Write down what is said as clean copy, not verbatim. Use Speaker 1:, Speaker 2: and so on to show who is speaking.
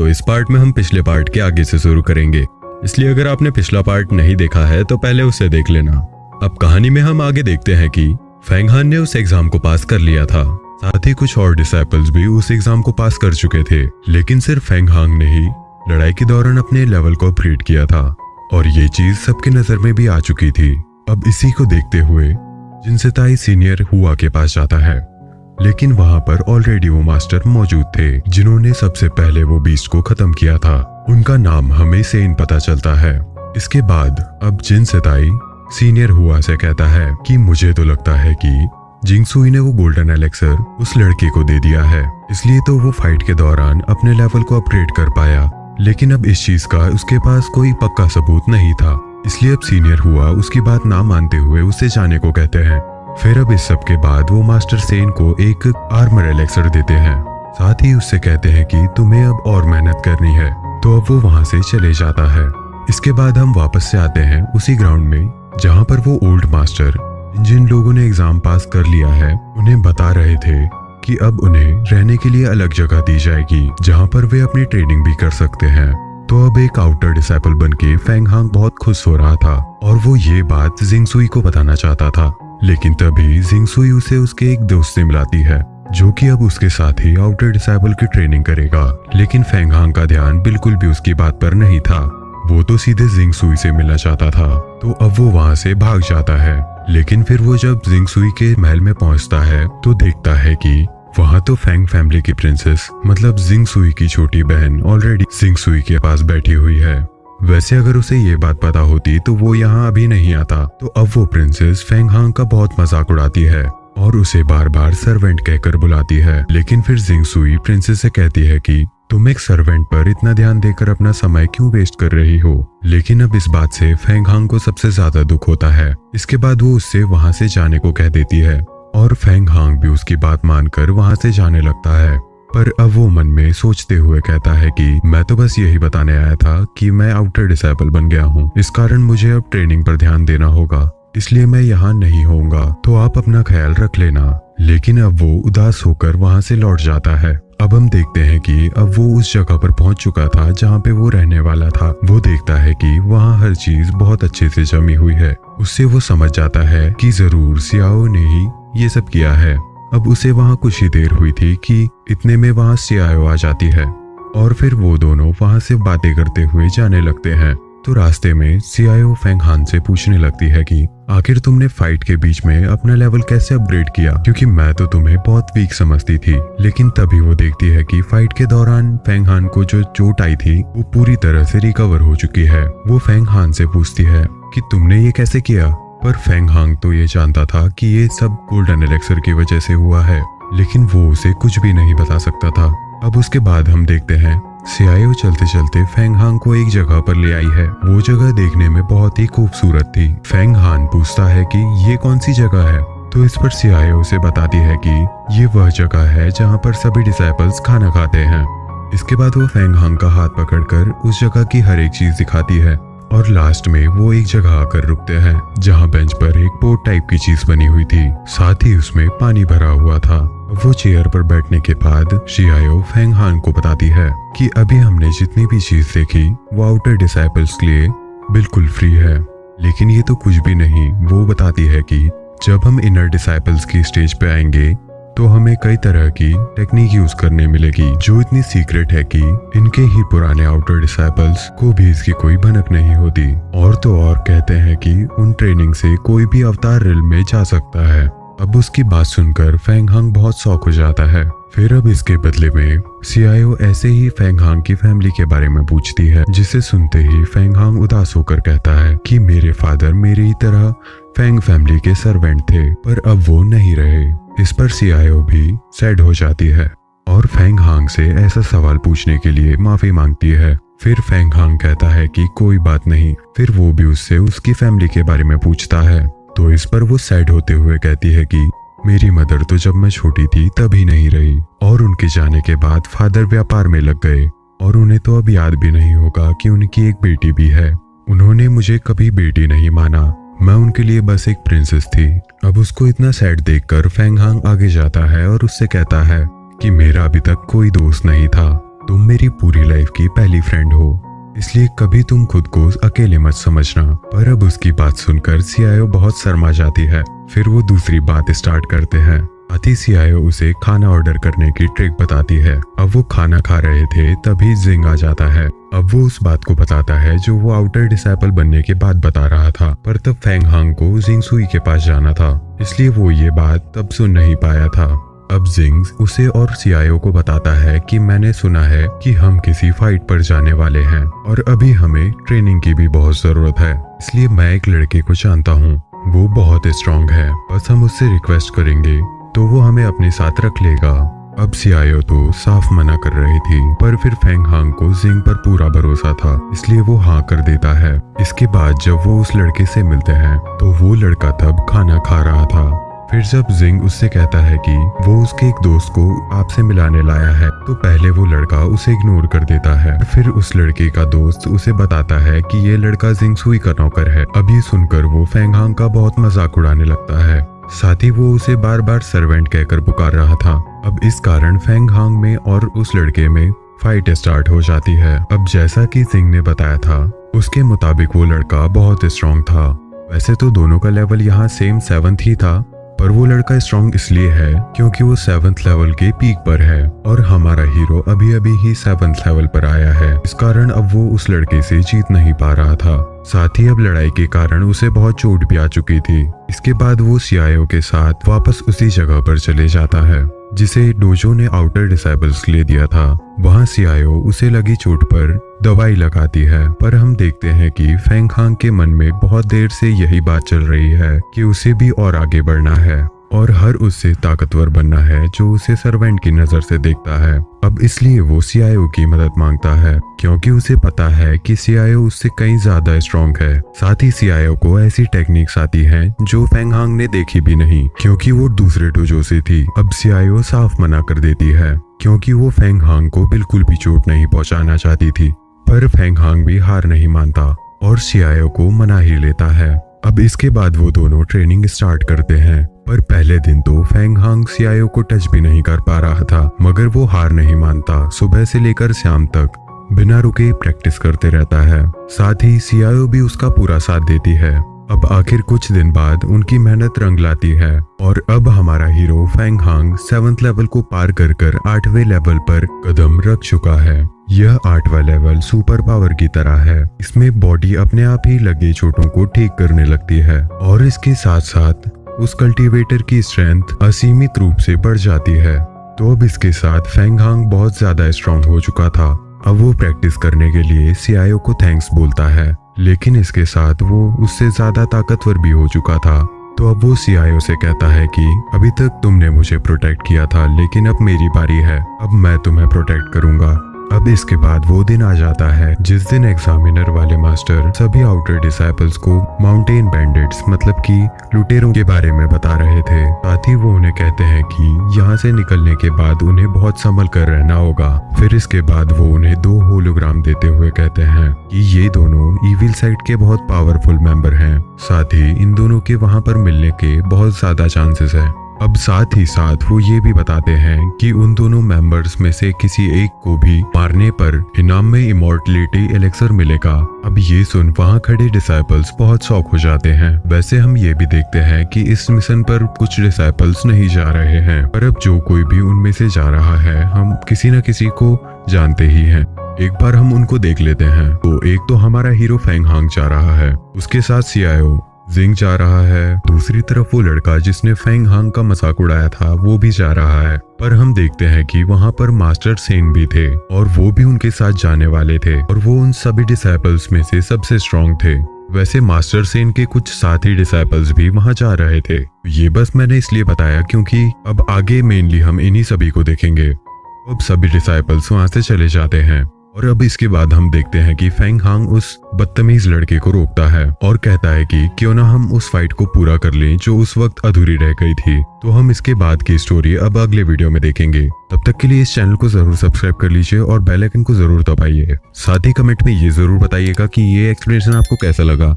Speaker 1: तो इस पार्ट में हम पिछले पार्ट के आगे से शुरू करेंगे, इसलिए अगर आपने पिछला पार्ट नहीं देखा है तो पहले उसे देख लेना। अब कहानी में हम आगे देखते हैं कि फेंग हान ने उस एग्जाम को पास कर लिया था, साथ ही कुछ और डिसाइपल्स भी उस एग्जाम को पास कर चुके थे, लेकिन सिर्फ फेंग हान ने ही लड़ाई के दौरान अपने लेवल को अपग्रेड किया था और ये चीज सबके नजर में भी आ चुकी थी। अब इसी को देखते हुए जिनसेताई सीनियर हुआ के पास जाता है, लेकिन वहां पर ऑलरेडी वो मास्टर मौजूद थे जिन्होंने सबसे पहले वो बीस्ट को खत्म किया था। उनका नाम हमें सेन पता चलता है। इसके बाद अब जिनसेताई सीनियर हुआ से कहता है कि मुझे तो लगता है कि जिंगसुई ने वो गोल्डन एलेक्सर उस लड़के को दे दिया है, इसलिए तो वो फाइट के दौरान अपने लेवल को अपग्रेड कर पाया, लेकिन अब इस चीज का उसके पास कोई पक्का सबूत नहीं था, इसलिए अब सीनियर हुआ उसकी बात ना मानते हुए उसे जाने को कहते हैं। फिर अब इस सब के बाद वो मास्टर सेन को एक आर्मर एलेक्सर देते हैं, साथ ही उससे कहते हैं कि तुम्हें अब और मेहनत करनी है, तो अब वो वहां से चले जाता है। इसके बाद हम वापस से आते हैं उसी ग्राउंड में जहां पर वो ओल्ड मास्टर जिन लोगों ने एग्जाम पास कर लिया है उन्हें बता रहे थे कि अब उन्हें रहने के लिए अलग जगह दी जाएगी जहां पर वे अपनी ट्रेनिंग भी कर सकते हैं। तो अब एक आउटर डिसाइपल बनके फेंग हांग बहुत खुश हो रहा था और वो ये बात जिंगसुई को बताना चाहता था, लेकिन तभी जिंगसुई उसे उसके एक दोस्त से मिलाती है जो कि अब उसके साथ ही आउटर डिसाइपल की ट्रेनिंग करेगा, लेकिन फेंग हांग का ध्यान बिल्कुल भी उसकी बात पर नहीं था। वो तो सीधे जिंगसुई से मिलना चाहता था, तो अब वो वहां से भाग जाता है। लेकिन फिर वो जब जिंगसुई के महल में पहुंचता है तो देखता है कि वहां तो फेंग फैमिली की प्रिंसेस मतलब जिंगसुई की छोटी बहन ऑलरेडी जिंगसुई के पास बैठी हुई है। वैसे अगर उसे ये बात पता होती तो वो यहाँ अभी नहीं आता। तो अब वो प्रिंसेस फेंग हांग का बहुत मजाक उड़ाती है और उसे बार बार सर्वेंट कहकर बुलाती है, लेकिन फिर जिंगसुई प्रिंसेस से कहती है कि तुम एक सर्वेंट पर इतना ध्यान देकर अपना समय क्यों वेस्ट कर रही हो। लेकिन अब इस बात से फेंग हांग को सबसे ज्यादा दुख होता है। इसके बाद वो उससे वहां से जाने को कह देती है और फेंग हांग भी उसकी बात मानकर वहां से जाने लगता है। पर अब वो मन में सोचते हुए कहता है कि मैं तो बस यही बताने आया था कि मैं आउटर डिसाइपल बन गया हूँ, इस कारण मुझे अब ट्रेनिंग पर ध्यान देना होगा, इसलिए मैं यहाँ नहीं होऊंगा, तो आप अपना ख्याल रख लेना। लेकिन अब वो उदास होकर वहां से लौट जाता है। अब हम देखते हैं कि अब वो उस जगह पर पहुंच चुका था जहां पे वो रहने वाला था। वो देखता है कि वहां हर चीज बहुत अच्छे से जमी हुई है। उससे वो समझ जाता है कि जरूर सियाओ ने ही ये सब किया है। अब उसे वहां कुछ ही देर हुई थी कि इतने में वहां सियाओ आ जाती है और फिर वो दोनों वहां से बातें करते हुए जाने लगते हैं। तो रास्ते में सियाओ फेंग हान से पूछने लगती है कि आखिर तुमने फाइट के बीच में अपना लेवल कैसे अपग्रेड किया, क्योंकि मैं तो तुम्हें बहुत वीक समझती थी। लेकिन तभी वो देखती है कि फाइट के दौरान फेंग हान को जो चोट आई थी वो पूरी तरह से रिकवर हो चुकी है। वो फेंग हान से पूछती है कि तुमने ये कैसे किया, पर फेंग हांग तो ये जानता था कि ये सब गोल्डन एलेक्सर की वजह से हुआ है, लेकिन वो उसे कुछ भी नहीं बता सकता था। अब उसके बाद हम देखते हैं सियाओ चलते चलते फेंग हांग को एक जगह पर ले आई है। वो जगह देखने में बहुत ही खूबसूरत थी। फेंग हान पूछता है कि ये कौन सी जगह है, तो इस पर सियाओ उसे बताती है कि ये वह जगह है जहाँ पर सभी डिसाइपल्स खाना खाते हैं। इसके बाद वो फेंग हांग का हाथ पकड़कर उस जगह की हर एक चीज दिखाती है और लास्ट में वो एक जगह आकर रुकते हैं जहाँ बेंच पर एक बोट टाइप की चीज बनी हुई थी, साथ ही उसमें पानी भरा हुआ था। वो चेयर पर बैठने के बाद सियाओ फेंग हान को बताती है कि अभी हमने जितनी भी चीज देखी वो आउटर डिसाइपल्स के लिए बिल्कुल फ्री है, लेकिन ये तो कुछ भी नहीं। वो बताती है कि जब हम इनर डिसाइपल्स की स्टेज पे आएंगे तो हमें कई तरह की टेक्निक यूज करने मिलेगी जो इतनी सीक्रेट है कि इनके ही पुराने आउटर डिसाइपल्स को भी इसकी कोई भनक नहीं होती। और तो और कहते हैं कि उन ट्रेनिंग से कोई भी अवतार रिल में जा सकता है। अब उसकी बात सुनकर फेंग हांग बहुत शौक हो जाता है। फिर अब इसके बदले में सियाओ ऐसे ही फेंग हांग की फैमिली के बारे में पूछती है, जिसे सुनते ही फेंग हांग उदास होकर कहता है कि मेरे फादर मेरी ही तरह फेंग फैमिली के सर्वेंट थे, पर अब वो नहीं रहे। इस पर सियाओ भी सैड हो जाती है और फेंग हांग से ऐसा सवाल पूछने के लिए माफी मांगती है। फिर फेंग हांग कहता है कि कोई बात नहीं। फिर वो भी उससे उसकी फैमिली के बारे में पूछता है, तो इस पर वो सैड होते हुए कहती है कि मेरी मदर तो जब मैं छोटी थी तभी नहीं रही और उनके जाने के बाद फादर व्यापार में लग गए और उन्हें तो अब याद भी नहीं होगा कि उनकी एक बेटी भी है। उन्होंने मुझे कभी बेटी नहीं माना, मैं उनके लिए बस एक प्रिंसेस थी। अब उसको इतना सैड देखकर फेंग हांग आगे जाता है और उससे कहता है कि मेरा अभी तक कोई दोस्त नहीं था, तुम मेरी पूरी लाइफ की पहली फ्रेंड हो, इसलिए कभी तुम खुद को अकेले मत समझना। पर अब उसकी बात सुनकर सीआईओ बहुत शर्मा जाती है। फिर वो दूसरी बात स्टार्ट करते हैं। आती सीआईओ उसे खाना ऑर्डर करने की ट्रिक बताती है। अब वो खाना खा रहे थे तभी जिंग आ जाता है। अब वो उस बात को बताता है जो वो आउटर डिसाइपल बनने के बाद बता रहा था। पर तब फेंग हांग को जिंग सुई के पास जाना था, इसलिए वो ये बात तब सुन नहीं पाया था। अब जिंग उसे और सीआईओ को बताता है कि मैंने सुना है कि हम किसी फाइट पर जाने वाले हैं और अभी हमें ट्रेनिंग की भी बहुत जरूरत है। इसलिए मैं एक लड़के को जानता हूँ, वो बहुत स्ट्रांग है, बस हम उससे रिक्वेस्ट करेंगे तो वो हमें अपने साथ रख लेगा। अब सीआईओ तो साफ मना कर रही थी, पर फिर फेंग हांग को जिंग पर पूरा भरोसा था, इसलिए वो हाँ कर देता है। इसके बाद जब वो उस लड़के से मिलते हैं तो वो लड़का तब खाना खा रहा था। फिर जब जिंग उससे कहता है कि वो उसके एक दोस्त को आपसे मिलाने लाया है, तो पहले वो लड़का उसे इग्नोर कर देता है। फिर उस लड़के का दोस्त उसे बताता है कि ये लड़का जिंग सुई का नौकर है। अब ये सुनकर वो फेंग हांग का बहुत मजाक उड़ाने लगता है, साथ ही वो उसे बार बार सर्वेंट कहकर पुकार रहा था। अब इस कारण फेंग हांग में और उस लड़के में फाइट स्टार्ट हो जाती है। अब जैसा कि जिंग ने बताया था, उसके मुताबिक वो लड़का बहुत स्ट्रांग था। वैसे तो दोनों का लेवल यहाँ सेम 7th ही था, पर वो लड़का स्ट्रांग इसलिए है क्योंकि वो 7th लेवल के पीक पर है और हमारा हीरो अभी अभी ही 7th लेवल पर आया है। इस कारण अब वो उस लड़के से जीत नहीं पा रहा था। साथ ही अब लड़ाई के कारण उसे बहुत चोट भी आ चुकी थी। इसके बाद वो सीआईओ के साथ वापस उसी जगह पर चले जाता है जिसे डोजो ने आउटर डिसाइबल्स ले दिया था। वहाँ सीआईओ उसे लगी चोट पर दवाई लगाती है, पर हम देखते हैं कि फेंग हांग के मन में बहुत देर से यही बात चल रही है कि उसे भी और आगे बढ़ना है और हर उससे ताकतवर बनना है जो उसे सर्वेंट की नजर से देखता है। अब इसलिए वो सीआईओ की मदद मांगता है क्योंकि उसे पता है कि सीआईओ उससे कहीं ज्यादा स्ट्रांग है। साथ ही सीआईओ को ऐसी टेक्निक्स आती हैं जो फेंग हांग ने देखी भी नहीं क्योंकि वो दूसरे डोजो से थी। अब सीआईओ साफ मना कर देती है क्योंकि वो फेंग हांग को बिल्कुल भी चोट नहीं पहुंचाना चाहती थी। पर फेंग हांग भी हार नहीं मानता और सीआईओ को मना ही लेता है। अब इसके बाद वो दोनों ट्रेनिंग स्टार्ट करते हैं, पर पहले दिन तो फेंग हांग सीआईओ को टच भी नहीं कर पा रहा था, मगर वो हार नहीं मानता। सुबह से लेकर शाम तक बिना रुके प्रैक्टिस करते रहता है। साथ ही सीआईओ भी उसका पूरा साथ देती है। अब आखिर कुछ दिन बाद उनकी मेहनत रंग लाती है और अब हमारा hero Feng Hong 7th level को पार कर 8वें लेवल पर कदम रख चुका है। यह 8वां लेवल सुपर पावर की तरह है। इसमें बॉडी अपने आप ही लगे चोटों को ठीक करने लगती है और इसके साथ साथ उस कल्टीवेटर की स्ट्रेंथ असीमित रूप से बढ़ जाती है। तो अब इसके साथ फेंग हांग बहुत ज्यादा स्ट्रांग हो चुका था। अब वो प्रैक्टिस करने के लिए सीआईओ को थैंक्स बोलता है, लेकिन इसके साथ वो उससे ज्यादा ताकतवर भी हो चुका था। तो अब वो सीआईओ से कहता है कि अभी तक तुमने मुझे प्रोटेक्ट किया था, लेकिन अब मेरी बारी है, अब मैं तुम्हें प्रोटेक्ट करूंगा। अब इसके बाद वो दिन आ जाता है जिस दिन एग्जामिनर वाले मास्टर सभी आउटर डिसाइपल्स को माउंटेन बैंडिट्स मतलब कि लुटेरों के बारे में बता रहे थे। साथ ही वो उन्हें कहते हैं कि यहाँ से निकलने के बाद उन्हें बहुत संभल कर रहना होगा। फिर इसके बाद वो उन्हें 2 होलोग्राम देते हुए कहते हैं कि ये दोनों इविल साइड के बहुत पावरफुल मेंबर हैं। साथ ही इन दोनों के वहाँ पर मिलने के बहुत ज्यादा चांसेस है। अब साथ ही साथ वो ये भी बताते हैं कि उन दोनों मेंबर्स में से किसी एक को भी मारने पर इनाम में इमॉर्टलिटी एलेक्सर मिलेगा। अब ये सुन वहाँ खड़े डिसाइपल्स बहुत शॉक हो जाते हैं। वैसे हम ये भी देखते हैं कि इस मिशन पर कुछ डिसाइपल्स नहीं जा रहे हैं, पर अब जो कोई भी उनमें से जा रहा है हम किसी न किसी को जानते ही हैं। एक बार हम उनको देख लेते हैं। तो एक तो हमारा हीरो फेंग हांग जा रहा है, उसके साथ सीआईओ जिंग जा रहा है। दूसरी तरफ वो लड़का जिसने फेंग हांग का मजाक उड़ाया था वो भी जा रहा है। पर हम देखते हैं कि वहाँ पर मास्टर सेन भी थे और वो भी उनके साथ जाने वाले थे और वो उन सभी डिसाइपल्स में से सबसे स्ट्रांग थे। वैसे मास्टर सेन के कुछ साथी डिसाइपल्स भी वहाँ जा रहे थे। ये बस मैंने इसलिए बताया क्योंकि अब आगे मेनली हम इन्हीं सभी को देखेंगे। अब सभी डिसाइपल्स वहाँ से चले जाते हैं और अब इसके बाद हम देखते हैं कि फेंग हांग उस बदतमीज लड़के को रोकता है और कहता है कि क्यों ना हम उस फाइट को पूरा कर लें जो उस वक्त अधूरी रह गई थी। तो हम इसके बाद की स्टोरी अब अगले वीडियो में देखेंगे। तब तक के लिए इस चैनल को जरूर सब्सक्राइब कर लीजिए और बेल आइकन को जरूर दबाइए। साथ ही कमेंट में ये जरूर बताइएगा कि ये एक्सप्लेनेशन आपको कैसा लगा।